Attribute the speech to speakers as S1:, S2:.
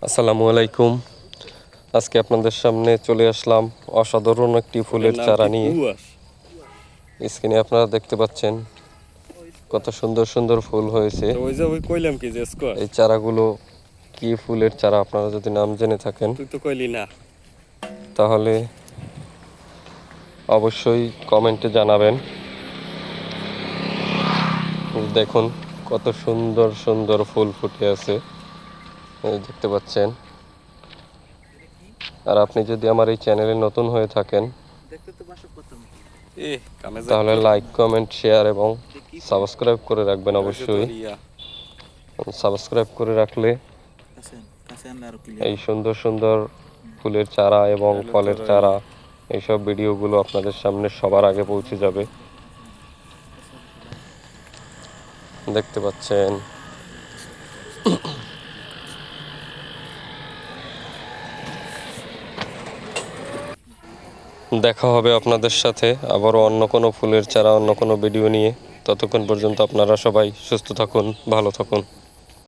S1: আসসালামু আলাইকুম। আজকে আপনাদের সামনে চলে আসলাম অসাধারণ একটি ফুলের চারা নিয়ে। স্ক্রিনে আপনারা দেখতে পাচ্ছেন কত সুন্দর সুন্দর ফুল হয়েছে। এই চারাগুলো কি ফুলের চারা আপনারা যদি নাম জেনে থাকেন তাহলে অবশ্যই কমেন্টে জানাবেন। দেখুন কত সুন্দর সুন্দর ফুল ফুটে আছে, এই দেখতে পাচ্ছেন। আর আপনি যদি আমার এই চ্যানেলে নতুন হয়ে থাকেন তাহলে লাইক, কমেন্ট, শেয়ার এবং সাবস্ক্রাইব করে রাখবেন। অবশ্যই সাবস্ক্রাইব করে রাখলে এই সুন্দর সুন্দর ফুলের চারা এবং ফলের চারা এইসব ভিডিওগুলো আপনাদের সামনে সবার আগে পৌঁছে যাবে। দেখতে পাচ্ছেন দেখা হবে আপনাদের সাথে আবারও অন্য কোনো ফুলের চারা, অন্য কোনো ভিডিও নিয়ে। ততক্ষণ পর্যন্ত আপনারা সবাই সুস্থ থাকুন, ভালো থাকুন।